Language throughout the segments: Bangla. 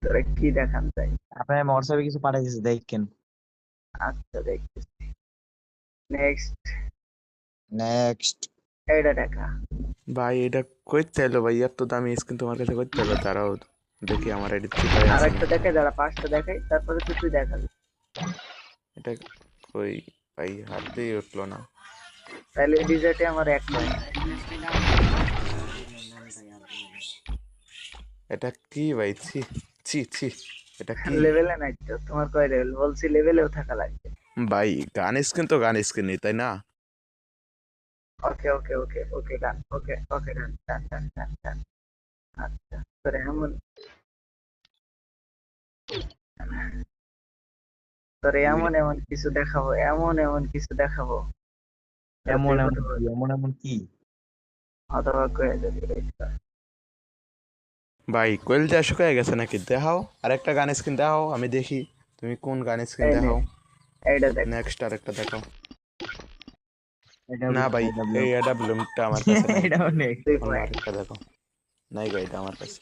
তোরা কি দেখান চাই? আপনার হোয়াটসঅ্যাপে কিছু পাঠিয়ে দিয়েছে দেখেন। আচ্ছা দেখতেছি। নেক্সট। নেক্সট। এইটা দেখা। ভাই এটা করতে এলো ভাই, এত দামি স্কিন তোমার কাছে করতে এলো? দাঁড়াও দেখি আমার আইডি চিপাই আর আছে একটা নাকি। দেখাই, দাঁড়া পাঁচটা দেখাই, তারপরে তুই দেখাবি। এটা কই ভাই, হাতেই উঠলো না। তাহলে ডিজার্টে আমার 1 পয়েন্ট। এটা কি ভাই, ছি ছি ছি, এটা কি লেভেলে নাই তো, তোমার কয় লেভেল বলছি? লেভেলেও থাকা লাগবে। ভাই? গান স্কিন তো গান স্কিন নেই তাই না? ওকে ওকে ওকে ওকে ডান, ওকে ওকে ডান ডান ডান ডান ডান। আচ্ছা তোর এমন, তোর এমন এমন কিছু দেখাবো, এমন এমন কিছু দেখাবো, তোর এমন এমন বিপদে কি, পড়বি। এমন এমন কি? অথবা কয়ে যাবি এইটা। ভাই কোয়েল যা শুকায় গেছে নাকি? দেখাও আরেকটা গান স্কিন দেখাও, আমি দেখি তুমি কোন গান স্কিন এই নে, দেখাও। এইটা দেখ। নেক্সট আরেকটা দেখাও। এটাও না ভাই, এটাও এই এডাব্লিউএমটা আমার কাছে নাই। এটাও নেই। 2 অন্য পয়েন্ট। আরেকটা দেখো। নাই গো, এটা আমার কাছে।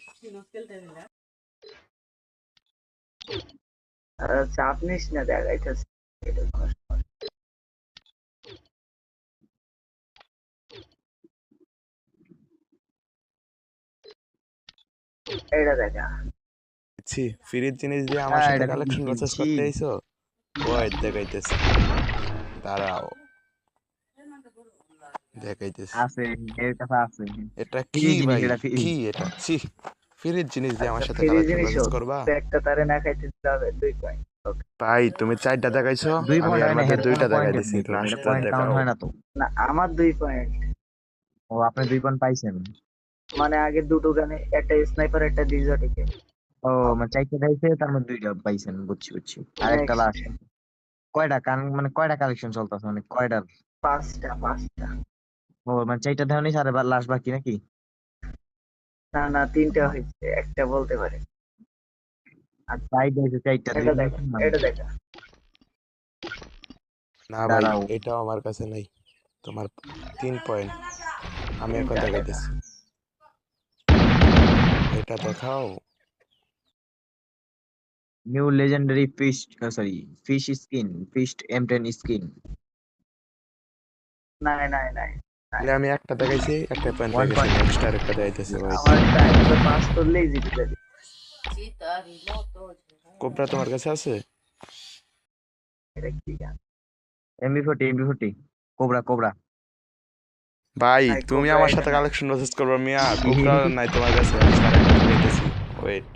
চাপ নিস না, দেখাইতেছি। এটা কোনো সমস্যা। এইটা দেখা। ছি, ফ্রির জিনিস দিয়ে আমার হ্যাঁ সাথে এটা তো কালেকশন দেখি প্রসেস ছি। করতে আইছো? ওই দেখাইতেছি, দাঁড়াও দেখাইতেছি। আছে, এর কাছে আছে। এটা ফ্রি কি জিনিস, ভাই? এটা ফ্রি। কি এটা? ছি, ফ্রির জিনিস দিয়ে আচ্ছা আমার সাথে ফ্রি কালেকশন জিনিস প্রসেস হোক, করবা? তো একটা তারে না খাইতে দিতে হবে 2 পয়েন্ট। ওকে। ভাই তুমি 4টা দেখাইছো, 2 আমি পয়েন্ট এর হয় না, মধ্যে এটা কোনো 2টা দেখাই পয়েন্টের দিছি, নেই তো, এটা লাস্টটা পয়েন্ট কাউন্ট দেখাও। হয় না তো। না আমার 2 পয়েন্ট। ও আপনি 2 পয়েন্ট পাইছেন। মানে আগে দুটো গানে, একটা স্নাইপার একটা ডিজার্টিকে। ও মানে 4টা দিয়েছে, তার মধ্যে 2টা পাইছেন, বুঝছি বুঝছি। আর একটা নেক্সট। লাস্ট। কয়টা কান মানে কয়টা কালেকশন চলতেছে, মানে কয়টা? 5টা। ও মানে 4টা দেওয়া নিয়েছে, আর লাস্ট বাকি নাকি? না না 3টা হয়েছে, একটা বলতে পারে। আচ্ছা তাই দিয়েছে 4টা, এটা 2টা দেখা, নিয়েছেন মানে। এটা দেখা। না ভাই, দাঁড়াও। এটাও আমার কাছে নাই। তোমার 3 পয়েন্ট, আমি এখন 3টা দেখা। দেখাইতেছি। এটা দেখাও। New legendary fish, sorry, fish skin, fish M10 skin. নাই নাই নাই নাই। তাহলে আমি একটা দেখাইছি, একটা পয়েন্ট পেয়ে ওয়ান গেছি। পয়েন্ট। নেক্সট আরেকটা দেখাইতেছি ওয়েট। আমার টাইম তো 5 করলেই জিতে যাবি। কোবরা তোমার কাছে আছে? এটা কি গান? MB40 cobra cobra. ভাই নাই তুমি কোবরা আমার এটা সাথে নাই। কালেকশন প্রসেস করবে মিয়া, কোবরা নাই তোমার কাছে? আমি আরেকটা দেখাইতেছি ওয়েট।